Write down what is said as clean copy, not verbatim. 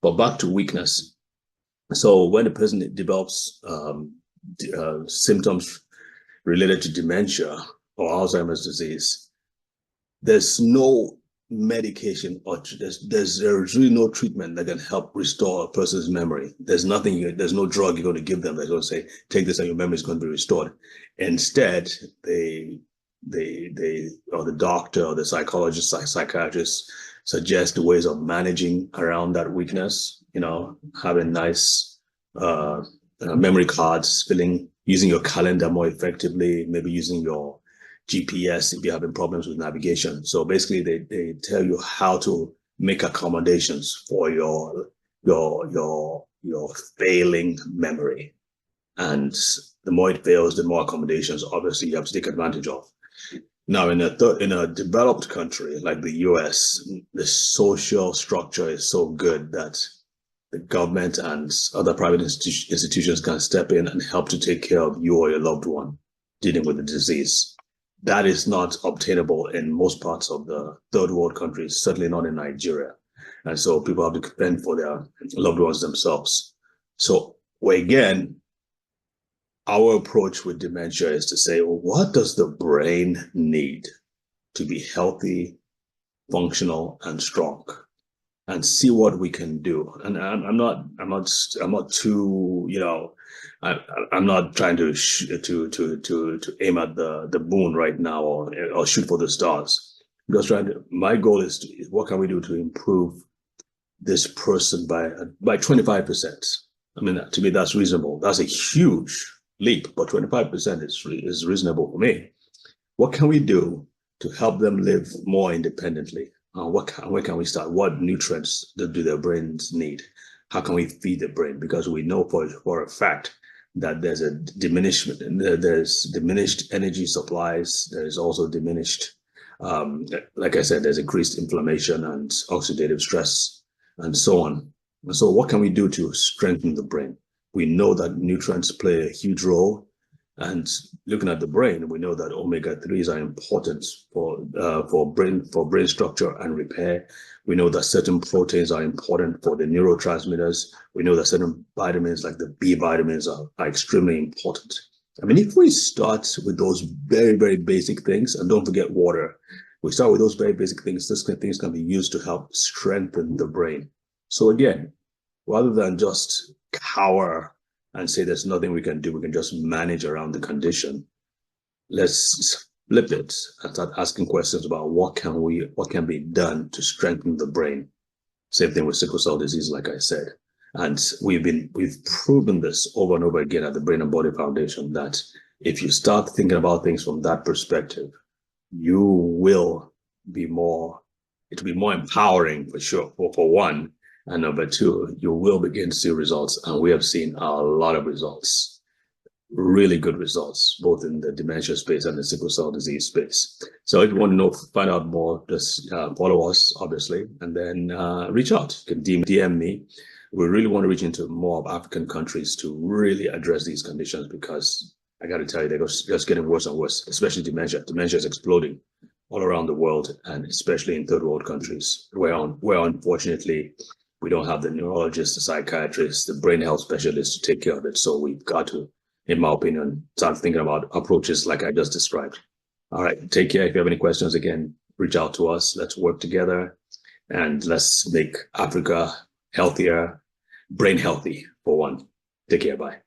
But back to weakness. So when a person develops symptoms related to dementia or Alzheimer's disease, there's no medication or there's really no treatment that can help restore a person's memory. There's no drug you're going to give them that's going to say, take this and your memory is going to be restored. Instead, the doctor or the psychologist, psychiatrist suggest ways of managing around that weakness, having nice memory cards, using your calendar more effectively, maybe using your GPS if you're having problems with navigation. So basically, they tell you how to make accommodations for your failing memory. And the more it fails, the more accommodations, obviously, you have to take advantage of. Now, in a developed country like the US, the social structure is so good that the government and other private institutions can step in and help to take care of you or your loved one dealing with the disease. That is not obtainable in most parts of the third world countries, certainly not in Nigeria. And so people have to fend for their loved ones themselves. So again, our approach with dementia is to say, well, what does the brain need to be healthy, functional, and strong? And see what we can do. And I'm not too, I'm not trying to aim at the moon right now or shoot for the stars. I'm just my goal is what can we do to improve this person by 25%? I mean, to me, that's reasonable. That's a huge leap, but 25% is reasonable for me. What can we do to help them live more independently? Where can we start? What nutrients do their brains need? How can we feed the brain? Because we know for a fact that there's diminished energy supplies. There's also diminished, like I said, there's increased inflammation and oxidative stress and so on. And so what can we do to strengthen the brain? We know that nutrients play a huge role. And looking at the brain, we know that omega-3s are important for brain structure and repair. We know that certain proteins are important for the neurotransmitters. We know that certain vitamins, like the B vitamins, are extremely important. I mean, if we start with those very, very basic things, and don't forget water, we start with those very basic things, these things can be used to help strengthen the brain. So again, rather than just cower and say there's nothing we can do, we can just manage around the condition. Let's flip it and start asking questions about what can be done to strengthen the brain. Same thing with sickle cell disease, like I said. And we've proven this over and over again at the Brain and Body Foundation that if you start thinking about things from that perspective, it will be more empowering for sure, for one. And number two, you will begin to see results. And we have seen a lot of results, really good results, both in the dementia space and the sickle cell disease space. So if you want to find out more, just follow us, obviously, and then reach out. You can DM me. We really want to reach into more of African countries to really address these conditions, because I got to tell you, they're just getting worse and worse, especially dementia. Dementia is exploding all around the world, and especially in third world countries, where unfortunately, we don't have the neurologists, the psychiatrists, the brain health specialists to take care of it. So we've got to, in my opinion, start thinking about approaches like I just described. All right, take care. If you have any questions, again, reach out to us. Let's work together and let's make Africa healthier, brain healthy for one. Take care. Bye.